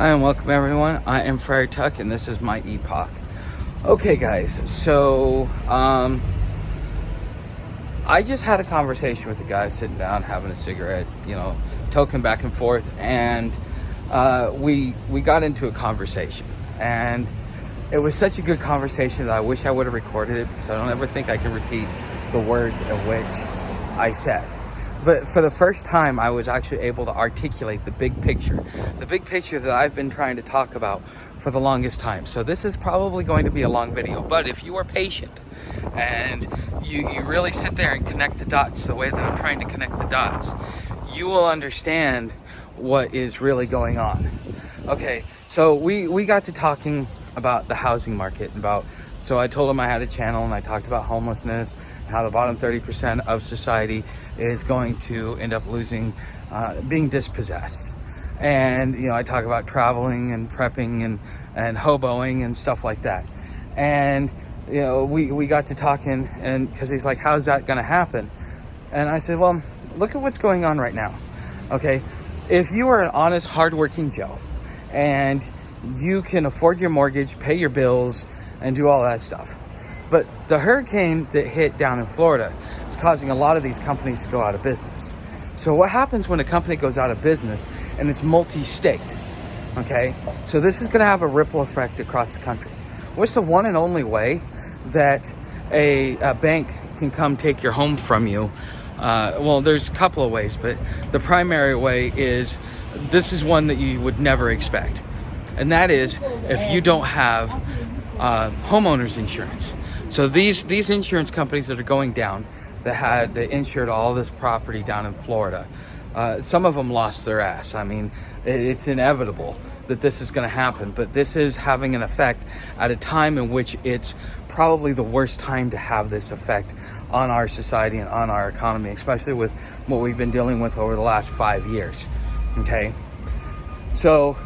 Hi and welcome everyone. I am Friar Tuck and this is my epoch. Okay guys, so I just had a conversation with a guy sitting down having a cigarette, talking back and forth, and we got into a conversation, and it was such a good conversation that I wish I would have recorded it, because I don't ever think I can repeat the words in which I said. But for the first time, I was actually able to articulate the big picture that I've been trying to talk about for the longest time. So this is probably going to be a long video, but if you are patient and you really sit there and connect the dots the way that I'm trying to connect the dots, you will understand what is really going on. Okay, so we got to talking about the housing market, so I told him I had a channel and I talked about homelessness, how the bottom 30% of society is going to end up being dispossessed. And, I talk about traveling and prepping and hoboing and stuff like that. And, we got to talking, and because he's like, how's that going to happen? And I said, well, look at what's going on right now. Okay. If you are an honest, hardworking Joe and you can afford your mortgage, pay your bills, and do all that stuff. But the hurricane that hit down in Florida is causing a lot of these companies to go out of business. So what happens when a company goes out of business and it's multi-state? Okay, so this is going to have a ripple effect across the country. What's the one and only way that a bank can come take your home from you? Well, there's a couple of ways, but the primary way is, this is one that you would never expect. And that is if you don't have homeowners insurance. So these insurance companies that are going down, that insured all this property down in Florida, some of them lost their ass. I mean, it's inevitable that this is going to happen, but this is having an effect at a time in which it's probably the worst time to have this effect on our society and on our economy, especially with what we've been dealing with over the last 5 years. Okay, so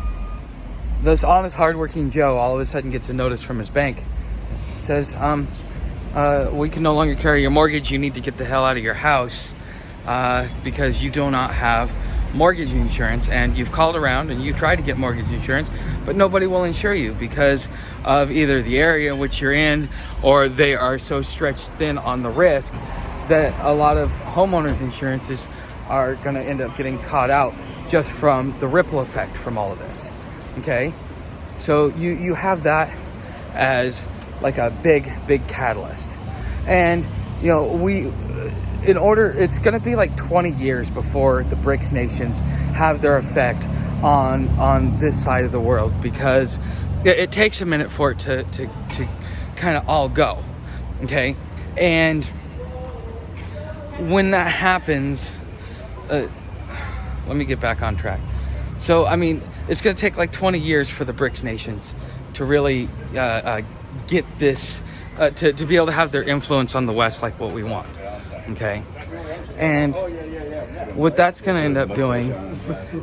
this honest, hardworking Joe all of a sudden gets a notice from his bank. It says, we can no longer carry your mortgage. You need to get the hell out of your house because you do not have mortgage insurance. And you've called around and you tried to get mortgage insurance, but nobody will insure you because of either the area in which you're in, or they are so stretched thin on the risk that a lot of homeowners insurances are going to end up getting caught out just from the ripple effect from all of this. Okay, so you have that as like a big catalyst. And it's going to be like 20 years before the BRICS nations have their effect on this side of the world, because it takes a minute for it to kind of all go. Okay, and when that happens, let me get back on track. So I mean, it's going to take like 20 years for the BRICS nations to really get this, to be able to have their influence on the West like what we want. Okay, and what that's going to end up doing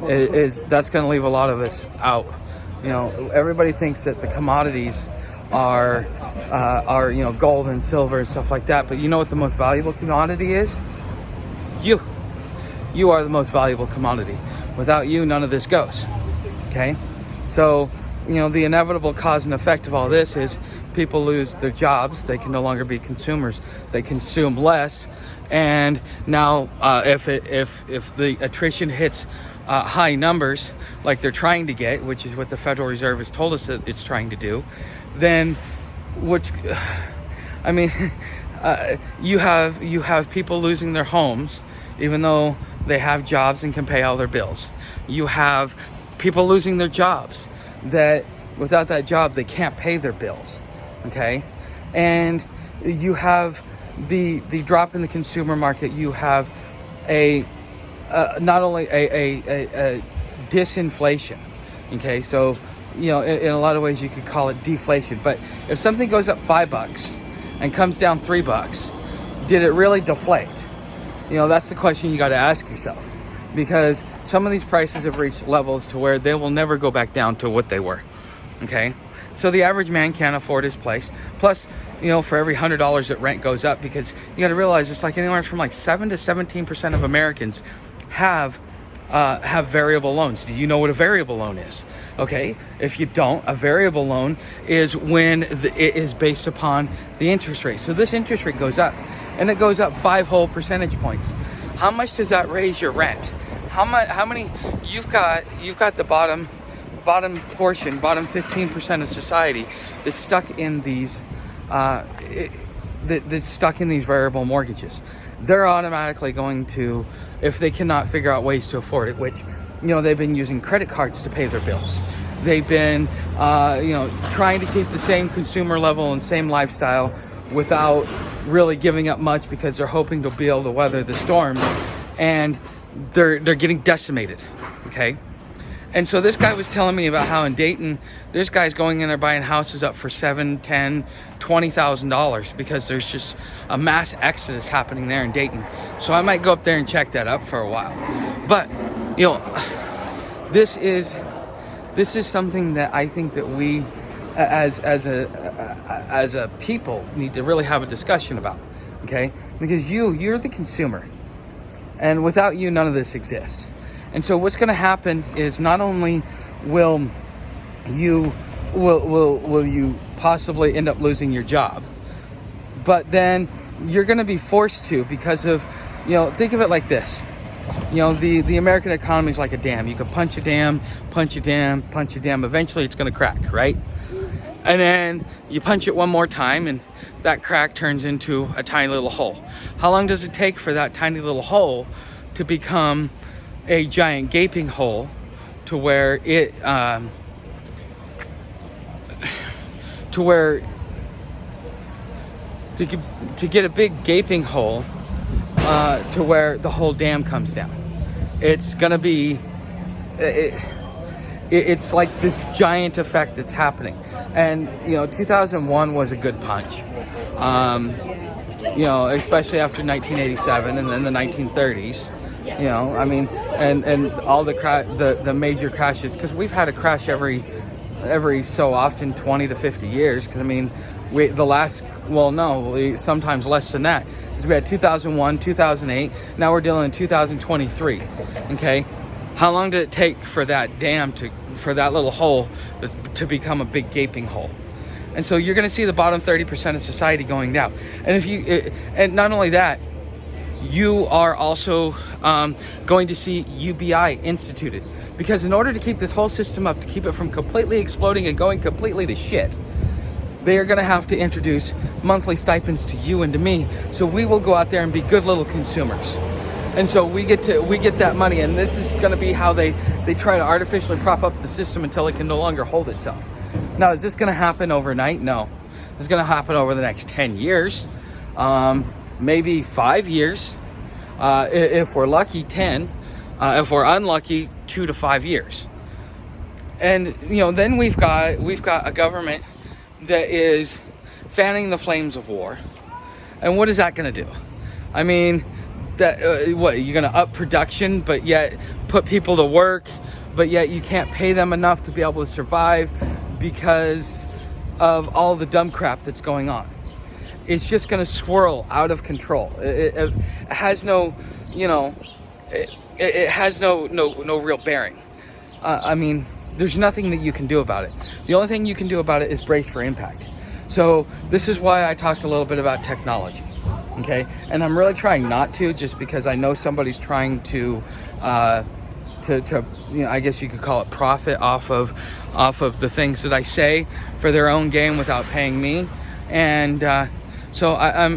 is that's going to leave a lot of us out. Everybody thinks that the commodities are gold and silver and stuff like that, but you know what the most valuable commodity is? You are the most valuable commodity. Without you, none of this goes. Okay, so the inevitable cause and effect of all this is people lose their jobs. They can no longer be consumers. They consume less, and now if the attrition hits high numbers like they're trying to get, which is what the Federal Reserve has told us that it's trying to do, then you have people losing their homes even though they have jobs and can pay all their bills. You have people losing their jobs that without that job they can't pay their bills. Okay, and you have the drop in the consumer market. You have not only a disinflation. Okay, so in a lot of ways you could call it deflation. But if something goes up $5 and comes down $3, did it really deflate? That's the question you got to ask yourself, because some of these prices have reached levels to where they will never go back down to what they were. Okay, so the average man can't afford his place. Plus, for every $100 that rent goes up, because you got to realize it's like anywhere from like 7 to 17% of Americans have have variable loans. Do you know what a variable loan is? Okay, if you don't, a variable loan is when it is based upon the interest rate. So this interest rate goes up, and it goes up 5 whole percentage points. How much does that raise your rent? How many you've got the bottom portion, bottom 15% of society that's stuck in these that's stuck in these variable mortgages. They're automatically going to, if they cannot figure out ways to afford it, which, they've been using credit cards to pay their bills. They've been, trying to keep the same consumer level and same lifestyle without really giving up much, because they're hoping to be able to weather the storm, and they're getting decimated, okay? And so this guy was telling me about how in Dayton, there's guys going in there buying houses up for $7,000, $10,000, $20,000 because there's just a mass exodus happening there in Dayton. So I might go up there and check that up for a while. But, this is something that I think that we, as a people, need to really have a discussion about, okay? Because you're the consumer, and without you, none of this exists. And so what's going to happen is, not only will you possibly end up losing your job, but then you're going to be forced to, because of, think of it like this. The American economy is like a dam. You can punch a dam, punch a dam, punch a dam. Eventually it's going to crack, right? And then you punch it one more time, and that crack turns into a tiny little hole. How long does it take for that tiny little hole to become a giant gaping hole, to where it to get a big gaping hole to where the whole dam comes down? It's gonna be it's like this giant effect that's happening. And 2001 was a good punch, especially after 1987 and then the 1930s. And all the major crashes, because we've had a crash every so often, 20 to 50 years. Because sometimes less than that. Because we had 2001, 2008. Now we're dealing in 2023. Okay, how long did it take for that dam for that little hole to become a big gaping hole? And so you're going to see the bottom 30% of society going down. And and not only that, you are also going to see UBI instituted, because in order to keep this whole system up, to keep it from completely exploding and going completely to shit, they are going to have to introduce monthly stipends to you and to me, so we will go out there and be good little consumers. And so we get that money, and this is going to be how they try to artificially prop up the system until it can no longer hold itself. Now, is this going to happen overnight? No. It's going to happen over the next 10 years. Maybe 5 years, if we're lucky, 10. If we're unlucky, 2 to 5 years. And then we've got a government that is fanning the flames of war. And what is that going to do? I mean, that what, you're going to up production, but yet put people to work, but yet you can't pay them enough to be able to survive because of all the dumb crap that's going on. It's just going to swirl out of control. It has no, it has no real bearing. I mean, there's nothing that you can do about it. The only thing you can do about it is brace for impact. So this is why I talked a little bit about technology, okay? And I'm really trying not to, just because I know somebody's trying to I guess you could call it profit off of the things that I say for their own gain without paying me. And so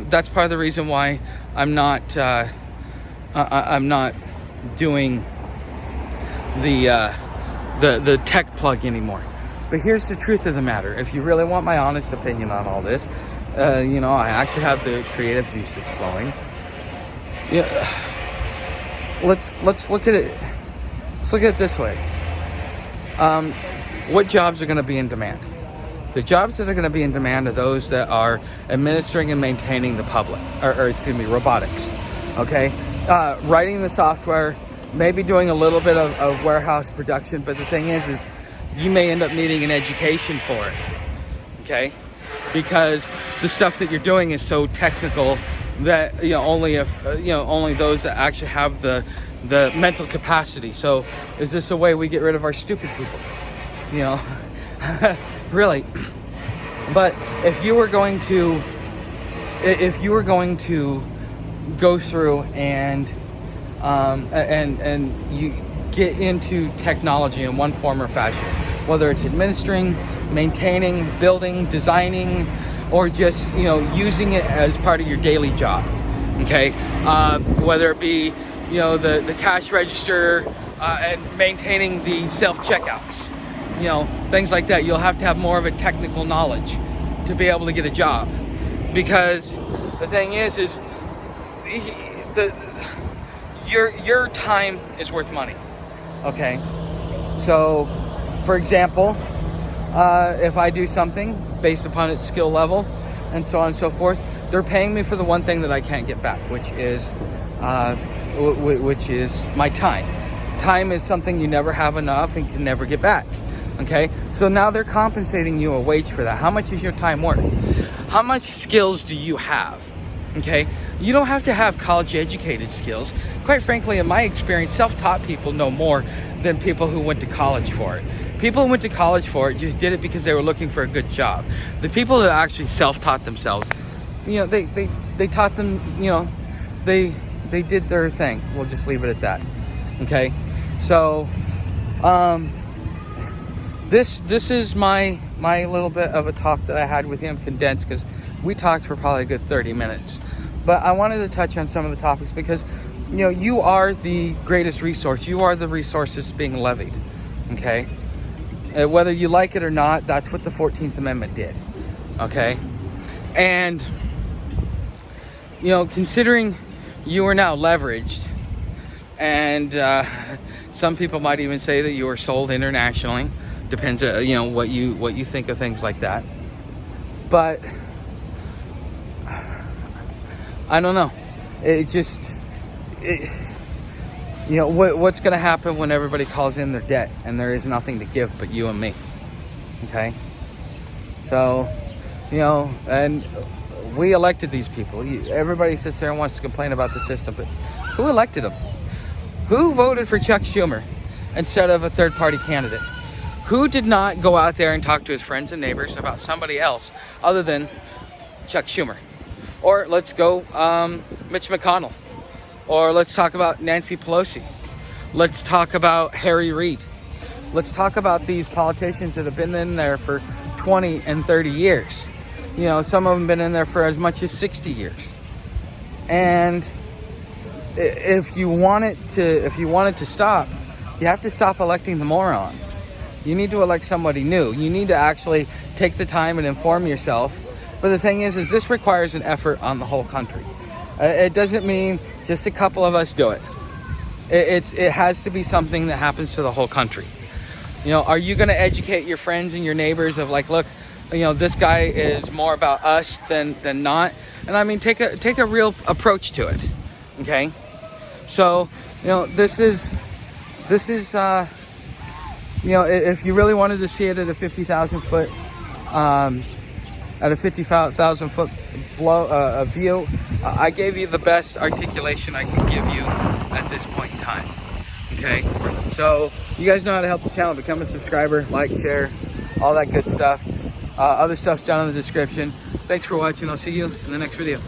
that's part of the reason why I'm not doing the tech plug anymore. But here's the truth of the matter. If you really want my honest opinion on all this, I actually have the creative juices flowing. Yeah, let's look at it. Let's look at it this way. What jobs are going to be in demand? The jobs that are going to be in demand are those that are administering and maintaining the robotics. Okay, writing the software, maybe doing a little bit of warehouse production. But the thing is you may end up needing an education for it. Okay, because the stuff that you're doing is so technical that only those that actually have the the mental capacity. So is this a way we get rid of our stupid people? You know, really. But if you were going to go through and you get into technology in one form or fashion, whether it's administering, maintaining, building, designing, or just, you know, using it as part of your daily job, okay? Whether it be, you know, the cash register and maintaining the self-checkouts, you know, things like that. You'll have to have more of a technical knowledge to be able to get a job, because the thing is your time is worth money, okay? So, for example, if I do something based upon its skill level and so on and so forth, they're paying me for the one thing that I can't get back, which is my time. Time is something you never have enough and can never get back, okay? So now they're compensating you a wage for that. How much is your time worth? How much skills do you have, okay? You don't have to have college educated skills. Quite frankly, in my experience, self-taught people know more than people who went to college for it. People who went to college for it just did it because they were looking for a good job. The people that actually self-taught themselves, you know, they taught them, you know, they did their thing. We'll just leave it at that, okay? So, this is my little bit of a talk that I had with him, condensed, because we talked for probably a good 30 minutes. But I wanted to touch on some of the topics because, you know, you are the greatest resource. You are the resource that's being levied, okay? Whether you like it or not, that's what the 14th Amendment did, okay? And, you know, considering you are now leveraged, and some people might even say that you are sold internationally. Depends, you know, what you think of things like that. But I don't know. You know, what's going to happen when everybody calls in their debt and there is nothing to give but you and me? Okay? So, you know, and we elected these people. Everybody sits there and wants to complain about the system, but who elected them? Who voted for Chuck Schumer instead of a third-party candidate? Who did not go out there and talk to his friends and neighbors about somebody else other than Chuck Schumer? Or let's go Mitch McConnell. Or let's talk about Nancy Pelosi. Let's talk about Harry Reid. Let's talk about these politicians that have been in there for 20 and 30 years. You know, some of them been in there for as much as 60 years. And if you want it to stop, you have to stop electing the morons. You need to elect somebody new. You need to actually take the time and inform yourself. But the thing is this requires an effort on the whole country. It doesn't mean just a couple of us do it. It has to be something that happens to the whole country. You know, are you going to educate your friends and your neighbors of like, look, you know, this guy is more about us than not? And I mean, take a real approach to it. Okay. So, you know, this is, you know, if you really wanted to see it at a 50,000 foot, view, I gave you the best articulation I can give you at this point in time. Okay, so you guys know how to help the channel. Become a subscriber, like, share, all that good stuff. Other stuff's down in the description. Thanks for watching. I'll see you in the next video.